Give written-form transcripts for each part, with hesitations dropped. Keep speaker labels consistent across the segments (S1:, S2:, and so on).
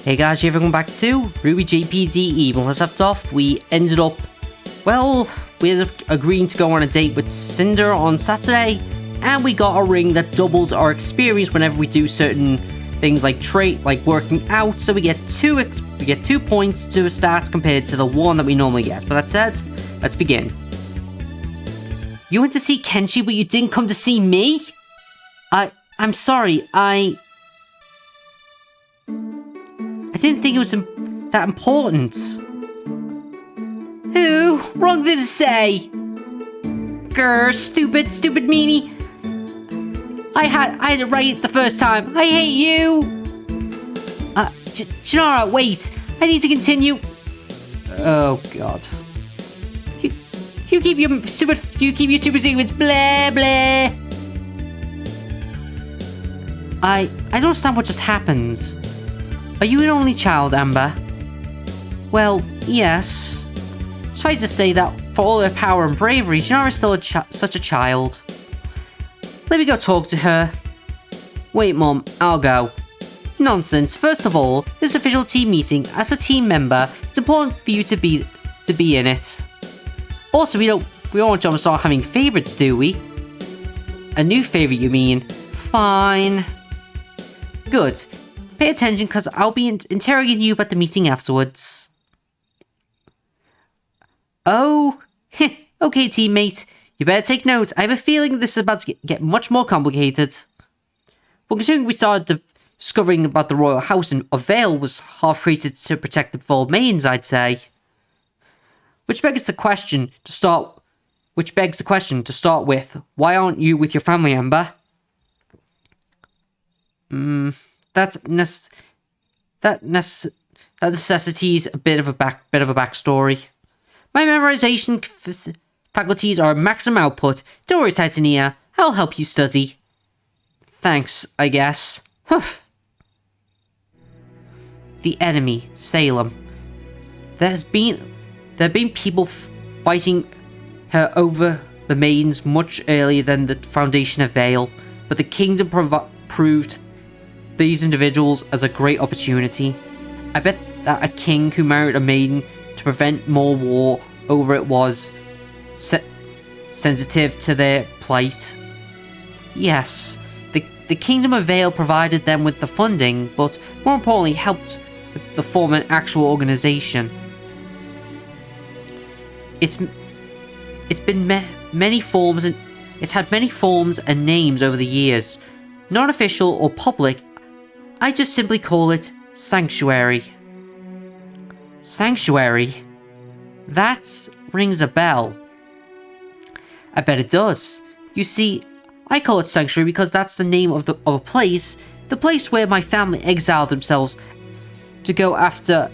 S1: Hey guys, welcome back to RWBY-JPDE. When last left off, we ended up agreeing to go on a date with Cinder on Saturday, and we got a ring that doubles our experience whenever we do certain things like working out. So we get 2 points to a start compared to the 1 that we normally get. But that said, let's begin. You went to see Kenshi, but you didn't come to see me? I'm sorry, I didn't think it was that important. Ooh, wrong thing to say. Grr, stupid meanie. I had it right the first time. I hate you. Shannara, wait. I need to continue. Oh God. You keep your stupid secrets. Blah blah. I don't understand what just happened. Are you an only child, Amber? Well, yes. Try to say that for all her power and bravery, Shannara is still such a child. Let me go talk to her. Wait, Mom, I'll go. Nonsense. First of all, this official team meeting. As a team member, it's important for you to be in it. Also, we don't want to start having favorites, do we? A new favorite, you mean? Fine. Good. Pay attention, because I'll be interrogating you about the meeting afterwards. Oh, okay, teammate. You better take note. I have a feeling this is about to get much more complicated. Well, considering we started discovering about the royal house and a veil was half created to protect the full maidens, I'd say. Which begs the question to start with. Why aren't you with your family, Amber? That necessitates a bit of a backstory. My memorization faculties are maximum output. Don't worry, Titania. I'll help you study. Thanks, I guess. Huff. The enemy, Salem. There have been people fighting her over the maidens much earlier than the foundation of Vale, but the kingdom proved these individuals as a great opportunity. I bet that a king who married a maiden to prevent more war over it was sensitive to their plight. Yes, the Kingdom of Vale provided them with the funding, but more importantly helped to form an actual organization. It's been many forms and it's had many forms and names over the years. Non-official or public, I just simply call it Sanctuary. Sanctuary? That rings a bell. I bet it does. You see, I call it Sanctuary because that's the name of a place, the place where my family exiled themselves to go after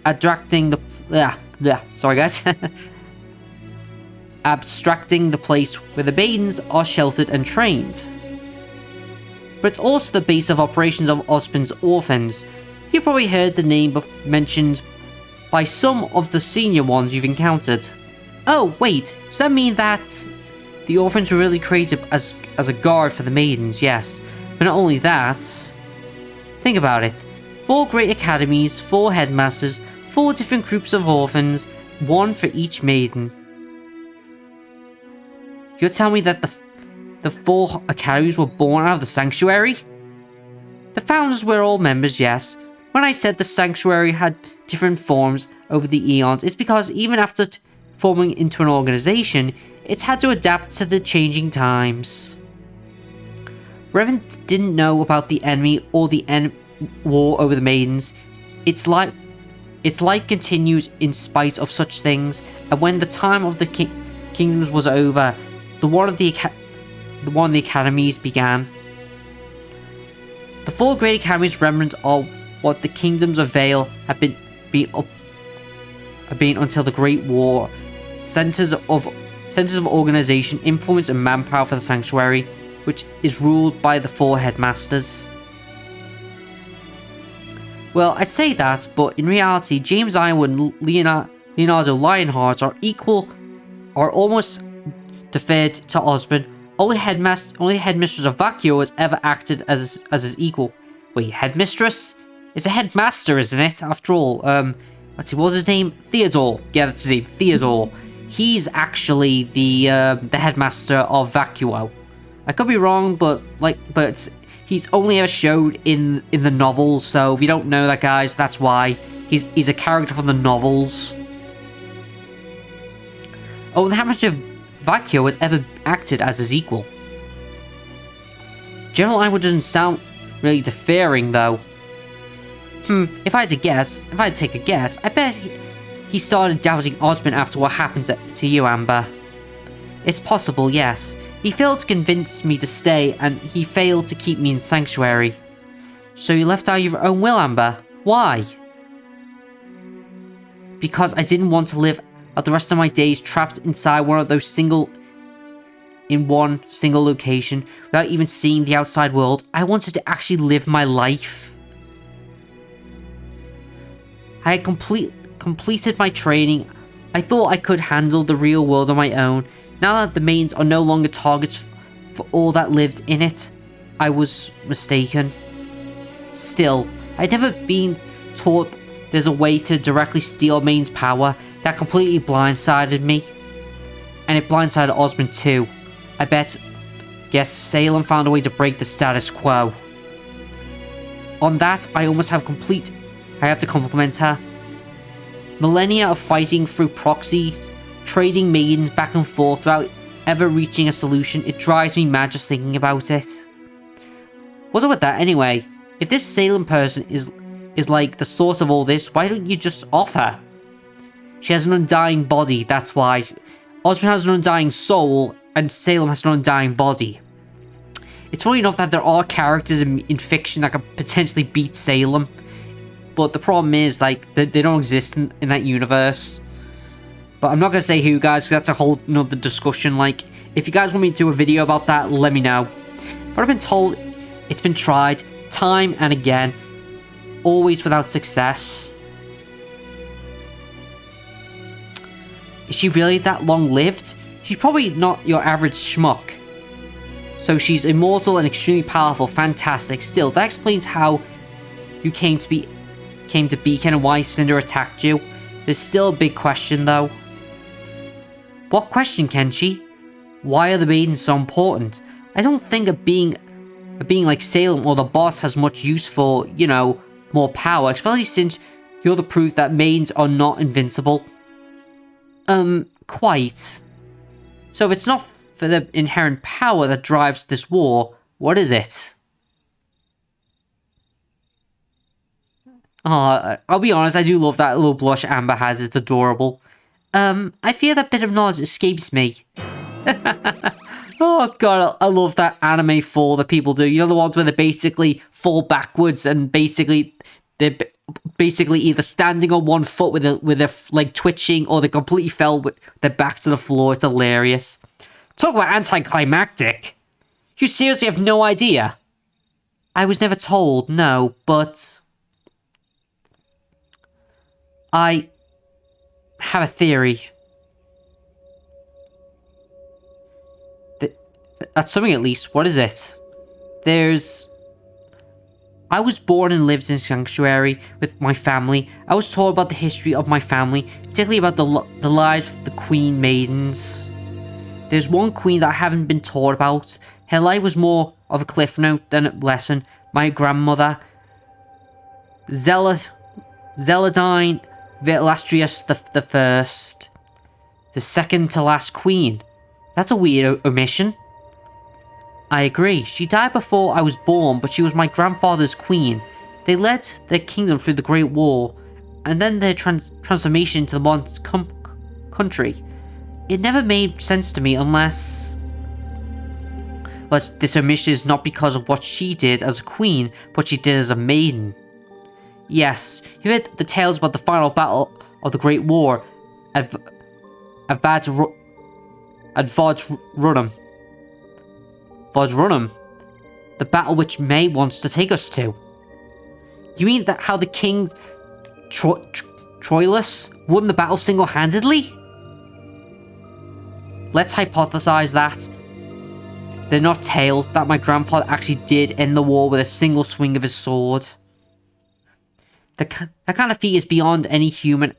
S1: abstracting abstracting the place where the maidens are sheltered and trained. But it's also the base of operations of Osmond's orphans. You've probably heard the name mentioned by some of the senior ones you've encountered. Oh, wait, does that mean that the orphans were really created as a guard for the maidens? Yes, but not only that. Think about it. 4 great academies, 4 headmasters, 4 different groups of orphans, 1 for each maiden. You're telling me that the 4 academies were born out of the Sanctuary? The founders were all members, yes. When I said the Sanctuary had different forms over the eons, it's because even after forming into an organization, it's had to adapt to the changing times. Revan didn't know about the enemy or the war over the maidens. Its life continues in spite of such things, and when the time of the kingdoms was over, the one of the academies began. The 4 great academies remnant are what the kingdoms of Vale have been until the Great War, centers of organization, influence, and manpower for the Sanctuary, which is ruled by the 4 headmasters. Well, I'd say that, but in reality, James Ironwood and Leonardo Lionheart are almost deferred to Osmond Only headmistress of Vacuo has ever acted as his equal. Wait, headmistress? It's a headmaster, isn't it? After all, let's see, what was his name? Theodore. Yeah, that's his name, Theodore. He's actually the headmaster of Vacuo. I could be wrong, but he's only ever showed in the novels. So if you don't know that, guys, that's why he's a character from the novels. Oh, and how much of Vacuo has ever acted as his equal? General Ironwood doesn't sound really deferring, though. If I had to take a guess, I bet he started doubting Osmond after what happened to you, Amber. It's possible, yes. He failed to convince me to stay, and he failed to keep me in Sanctuary. So you left out of your own will, Amber? Why? Because I didn't want to live out the rest of my days trapped inside one single location without even seeing the outside world. I wanted to actually live my life. I had completed my training. I thought I could handle the real world on my own. Now that the Maidens are no longer targets for all that lived in it, I was mistaken. Still, I'd never been taught there's a way to directly steal Maidens' power. That completely blindsided me. And it blindsided Osmond too. Guess Salem found a way to break the status quo. On that, I have to compliment her. Millennia of fighting through proxies, trading Maidens back and forth without ever reaching a solution. It drives me mad just thinking about it. What's up with that anyway? If this Salem person is like the source of all this, why don't you just off her? She has an undying body, that's why. Osmond has an undying soul, and Salem has an undying body. It's funny enough that there are characters in fiction that could potentially beat Salem, but the problem is, like, they don't exist in that universe. But I'm not going to say who, guys, because that's a whole nother discussion. Like, if you guys want me to do a video about that, let me know. But I've been told it's been tried time and again, always without success. Is she really that long-lived? She's probably not your average schmuck. So she's immortal and extremely powerful. Fantastic. Still, that explains how you came to Beacon and why Cinder attacked you. There's still a big question, though. What question, Kenshi? Why are the Maidens so important? I don't think a being like Salem or the boss has much use for, you know, more power, especially since you're the proof that Maidens are not invincible. Quite. So if it's not for the inherent power that drives this war, what is it? I'll be honest, I do love that little blush Amber has. It's adorable. I fear that bit of knowledge escapes me. Oh god, I love that anime fall that people do. You know, the ones where they basically fall backwards and they're basically either standing on one foot with their leg twitching, or they completely fell with their backs to the floor. It's hilarious. Talk about anticlimactic. You seriously have no idea? I was never told, no, but I have a theory. That's something, at least. What is it? I was born and lived in Sanctuary with my family. I was taught about the history of my family, particularly about the lives of the Queen Maidens. There's one queen that I haven't been taught about. Her life was more of a cliff note than a lesson. My grandmother, Zeladine Vitlastrius the First, the second to last queen. That's a weird omission. I agree. She died before I was born, but she was my grandfather's queen. They led their kingdom through the Great War, and then their transformation to the modern country. It never made sense to me unless... Well, this omission is not because of what she did as a queen, but she did as a maiden. Yes, you heard the tales about the final battle of the Great War at Vodrunum, the battle which May wants to take us to. You mean that how the king Troilus won the battle single-handedly? Let's hypothesize that. They're not tales that my grandpa actually did end the war with a single swing of his sword. That kind of feat is beyond any human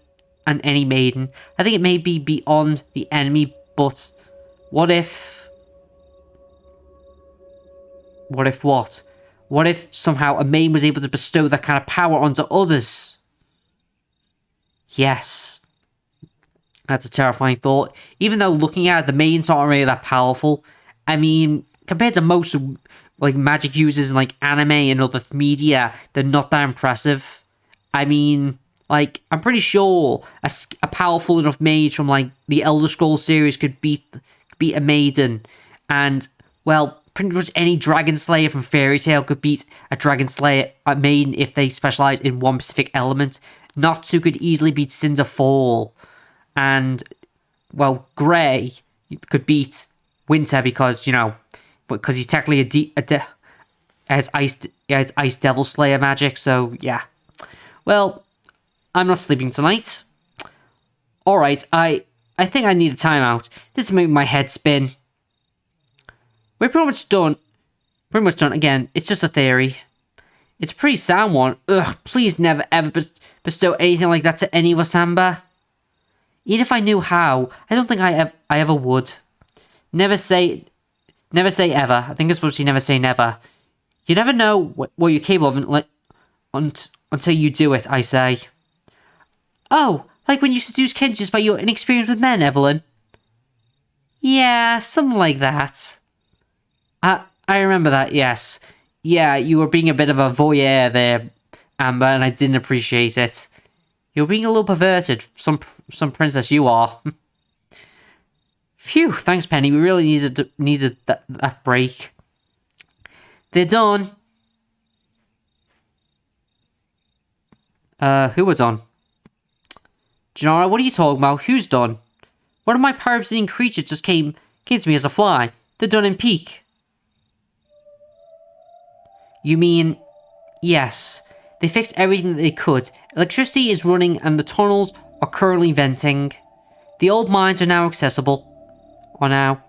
S1: and any maiden. I think it may be beyond the enemy, but what if... What if what? What if somehow a maiden was able to bestow that kind of power onto others? Yes. That's a terrifying thought. Even though looking at it, the maidens aren't really that powerful. I mean, compared to most like magic users in like anime and other media, they're not that impressive. I mean, like, I'm pretty sure a powerful enough mage from like the Elder Scrolls series could beat a maiden. And, well, pretty much any dragon slayer from Fairy Tail could beat a dragon slayer, a maiden, if they specialize in one specific element. Natsu could easily beat Cinderfall. And, well, Grey could beat Winter because, you know, because he's technically has Ice Devil Slayer magic, so yeah. Well, I'm not sleeping tonight. Alright, I think I need a timeout. This is making my head spin. We're pretty much done. Pretty much done. Again, it's just a theory. It's a pretty sound one. Ugh, please never ever bestow anything like that to any of us, Amber. Even if I knew how, I don't think I ever would. Never say ever. I think it's supposed to never say never. You never know what you're capable of until you do it, I say. Oh, like when you seduce kids just by your inexperience with men, Evelyn. Yeah, something like that. I remember that, yes. Yeah, you were being a bit of a voyeur there, Amber, and I didn't appreciate it. You're being a little perverted, some princess you are. Phew, thanks, Penny. We really needed that break. They're done. Who was on? Janara, what are you talking about? Who's done? One of my parasitic creatures just came to me as a fly. They're done in peak. You mean... Yes. They fixed everything that they could. Electricity is running and the tunnels are currently venting. The old mines are now accessible. Or now.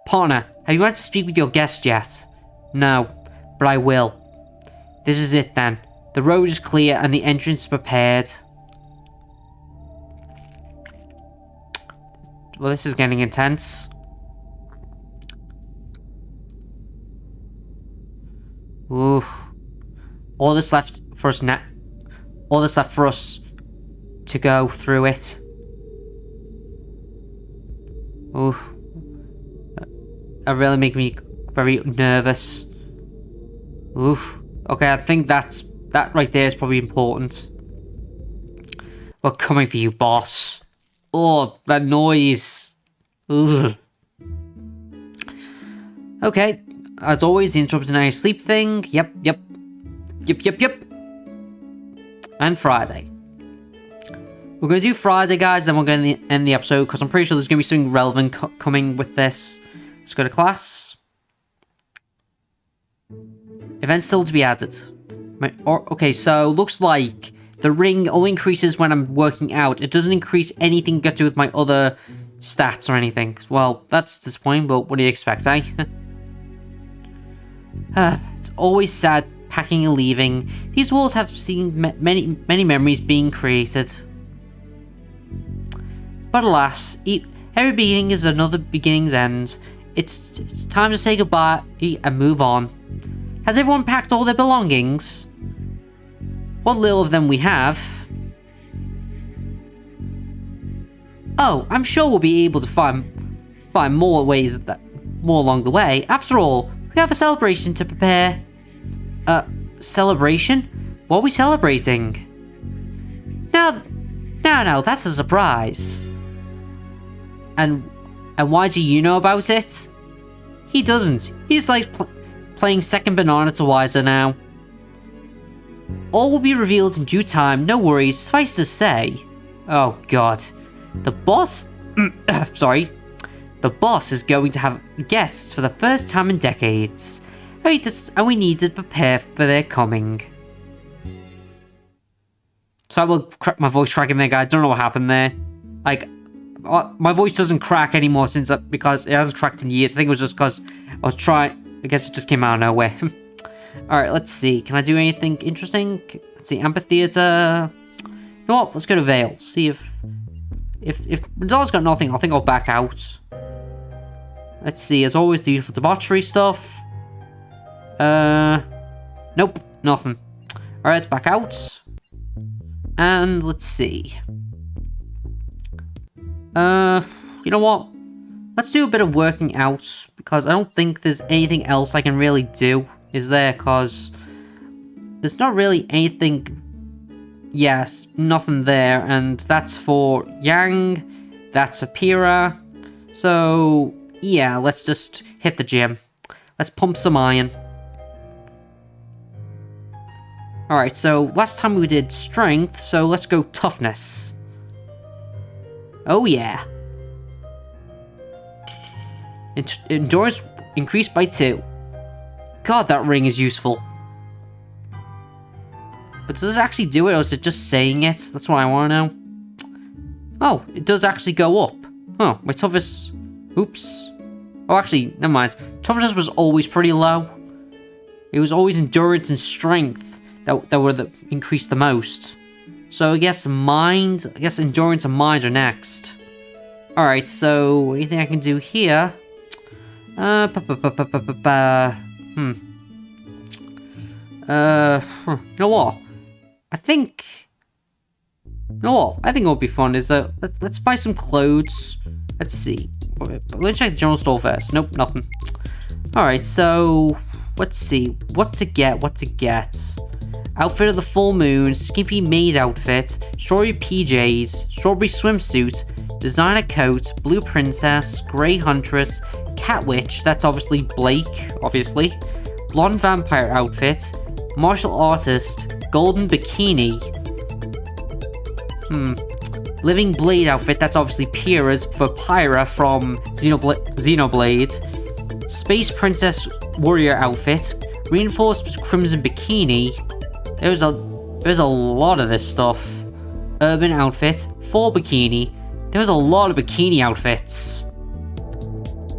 S1: Partner, have you had to speak with your guest yet? No, but I will. This is it then. The road is clear and the entrance prepared. Well, this is getting intense. Ooh. All that's left for us now. All that's left for us to go through it. Ooh. That really make me very nervous. Ooh. Okay, I think that right there is probably important. We're coming for you, boss. Oh, that noise. Ugh. Okay. As always, the interrupted night sleep thing. Yep. And Friday. We're going to do Friday, guys, then we're going to end the episode, because I'm pretty sure there's going to be something relevant coming with this. Let's go to class. Events still to be added. Okay, so looks like the ring only increases when I'm working out. It doesn't increase anything got to do with my other stats or anything. Well, that's disappointing, but what do you expect, eh? It's always sad packing and leaving. These walls have seen many memories being created. But alas, every beginning is another beginning's end. It's time to say goodbye and move on. Has everyone packed all their belongings? What little of them we have. Oh, I'm sure we'll be able to find more ways more along the way. After all, we have a celebration to prepare. Celebration? What are we celebrating? No, that's a surprise. And why do you know about it? He doesn't. He's like playing second banana to Wiser now. All will be revealed in due time, no worries, suffice to say. Oh god. The boss... sorry. The boss is going to have guests for the first time in decades. And we need to prepare for their coming. So I will crack my voice cracking there, guys. Don't know what happened there. Like, my voice doesn't crack anymore because it hasn't cracked in years. I think it was just because I was trying. I guess it just came out of nowhere. All right, let's see. Can I do anything interesting? Let's see, amphitheater. You know what? Let's go to Vale. See if Madonna's got nothing. I think I'll back out. Let's see. As always, the usual debauchery stuff. Nope, nothing. All right, let's back out. And let's see. You know what? Let's do a bit of working out, because I don't think there's anything else I can really do, is there? Because there's not really anything... Yes, nothing there, and that's for Yang, that's for Pyrrha. So, yeah, let's just hit the gym. Let's pump some iron. Alright, so last time we did strength, so let's go toughness. Oh yeah. Endurance increased by 2. God, that ring is useful. But does it actually do it, or is it just saying it? That's what I want to know. Oh, it does actually go up. Oh, my toughest... Oops. Oh, actually, never mind. Toughness was always pretty low. It was always endurance and strength that were increased the most. So I guess endurance and mind are next. Alright, so anything I can do here? You know what? I think what would be fun is let's buy some clothes. Let's see. Let's check the general store first. Nope, nothing. Alright, so let's see. What to get. Outfit of the full moon, skimpy maid outfit, strawberry PJs, strawberry swimsuit, designer coat, blue princess, grey huntress, cat witch, that's obviously Blake, obviously, blonde vampire outfit, martial artist, golden bikini, living blade outfit, that's obviously Pyrrha's for Pyra from Xenoblade, space princess warrior outfit, reinforced crimson bikini. There's a lot of this stuff. Urban outfit, full bikini. There's a lot of bikini outfits.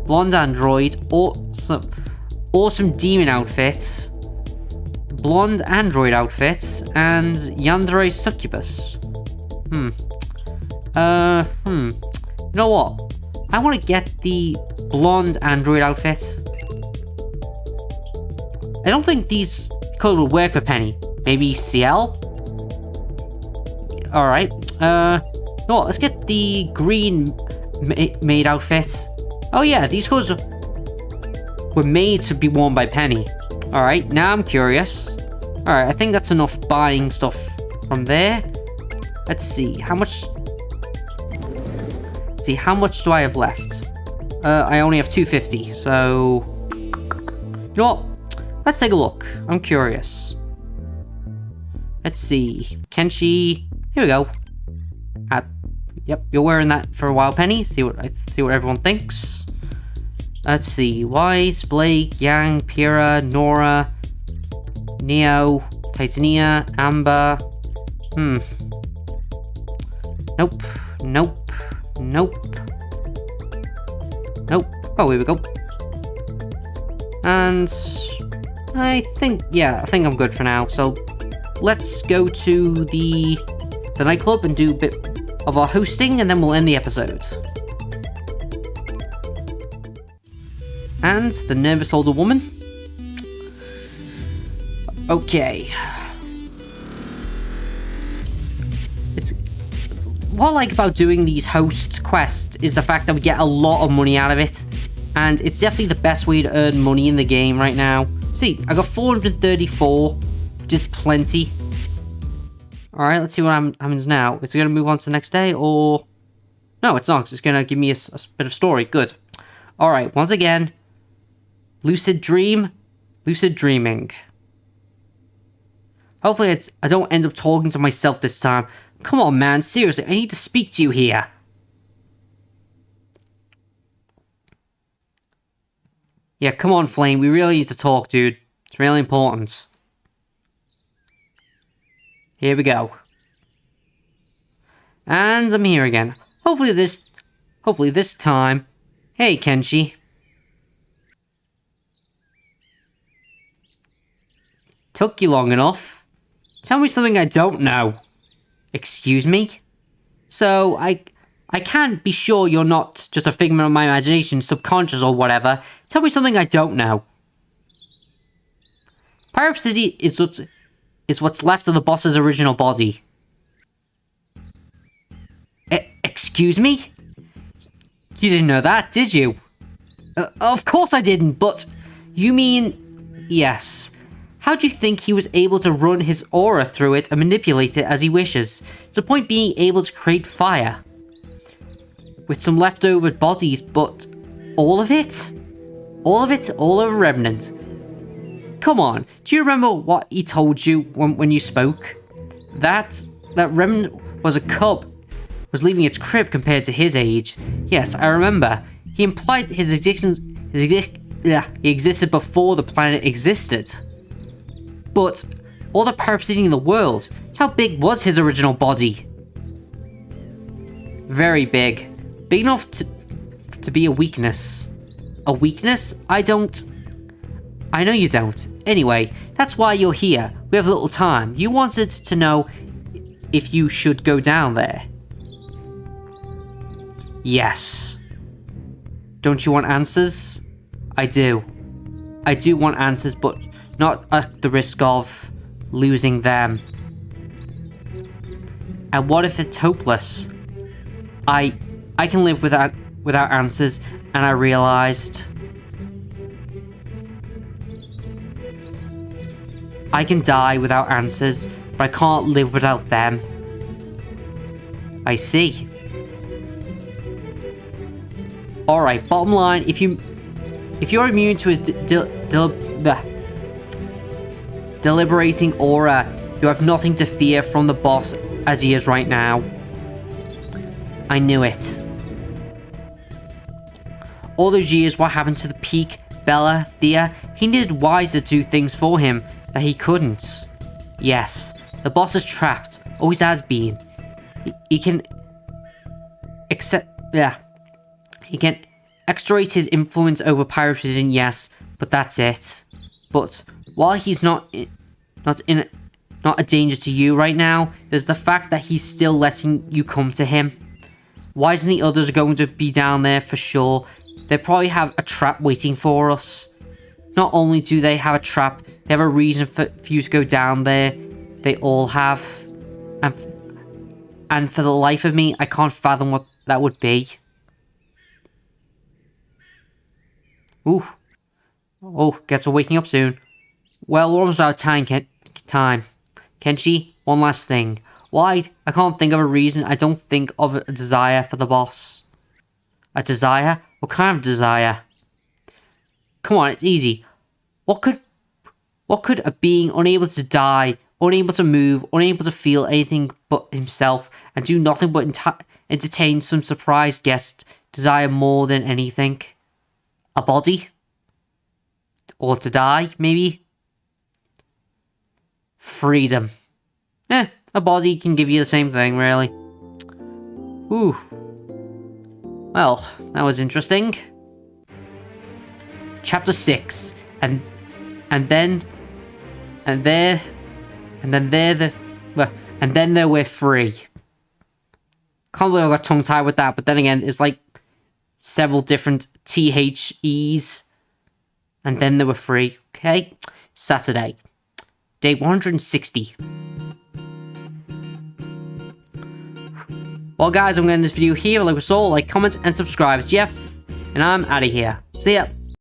S1: Blonde android, awesome demon outfits. Blonde android outfits, and yandere succubus. You know what? I want to get the blonde android outfit. I don't think these colors will work for Penny. Maybe CL? Alright. No, let's get the green maid outfit. Oh yeah, these clothes were made to be worn by Penny. Alright, now I'm curious. Alright, I think that's enough buying stuff from there. Let's see, how much... how much do I have left? I only have 250, so... You know what? Let's take a look. I'm curious. Let's see. Kenshi. Here we go. Yep, you're wearing that for a while, Penny. See what everyone thinks. Let's see. Wise, Blake, Yang, Pyrrha, Nora, Neo, Titania, Amber. Nope. Oh, here we go. And I think I'm good for now. So let's go to the nightclub and do a bit of our hosting, and then we'll end the episode. And the nervous older woman. Okay. What I like about doing these host quests is the fact that we get a lot of money out of it. And it's definitely the best way to earn money in the game right now. See, I got 434, which is plenty. Alright, let's see what happens now. Is it going to move on to the next day, or... No, it's not. It's going to give me a bit of story. Good. Alright, once again, lucid dreaming. Hopefully I don't end up talking to myself this time. Come on, man. Seriously, I need to speak to you here. Yeah, come on, Flame. We really need to talk, dude. It's really important. Here we go. And I'm here again. Hopefully this Hopefully this time... Hey, Kenshi. Took you long enough. Tell me something I don't know. Excuse me? So, I can't be sure you're not just a figment of my imagination, subconscious or whatever. Tell me something I don't know. Pirate City is what's left of the boss's original body. Excuse me? You didn't know that, did you? Of course I didn't, but... You mean... Yes. How do you think he was able to run his aura through it and manipulate it as he wishes? To the point being able to create fire. With some leftover bodies, but... All of it? All of it? All of a remnant? Come on, do you remember what he told you when you spoke? That remnant was a cub. Was leaving its crib compared to his age. Yes, I remember. He implied his existence... he existed before the planet existed. But all the parasiting in the world, how big was his original body? Very big. Big enough to be a weakness. A weakness? I know you don't. Anyway, that's why you're here. We have little time. You wanted to know if you should go down there. Yes. Don't you want answers? I do. I do want answers, but not at the risk of losing them. And what if it's hopeless? I can live without answers, and I realized I can die without answers, but I can't live without them. I see. Alright, bottom line, if you're immune to his deliberating aura, you have nothing to fear from the boss as he is right now. I knew it. All those years, what happened to the Peak, Bella, Thea? He needed Wise to do things for him that he couldn't. Yes, the boss is trapped. Always has been. He can He can extract his influence over Pirate Precision, yes, but that's it. But while he's not a danger to you right now, there's the fact that he's still letting you come to him. Why isn't the others going to be down there for sure? They probably have a trap waiting for us. Not only do they have a trap, they have a reason for you to go down there. They all have. And for the life of me, I can't fathom what that would be. Ooh. Oh, guess we're waking up soon. Well, we're almost out of time. Kenshi, one last thing. Why? I can't think of a reason. I don't think of a desire for the boss. A desire? What kind of desire? Come on, it's easy. What could a being unable to die, unable to move, unable to feel anything but himself, and do nothing but entertain some surprised guest desire more than anything? A body? Or to die, maybe? Freedom. A body can give you the same thing, really. Ooh. Well, that was interesting. Chapter 6. And then we're free. Can't believe I got tongue-tied with that, but then again, it's like several different THEs. And then they were free. Okay? Saturday. Day 160. Well, guys, I'm going to end this video here. Like we saw, like, comment, and subscribe. It's Jeff, and I'm out of here. See ya.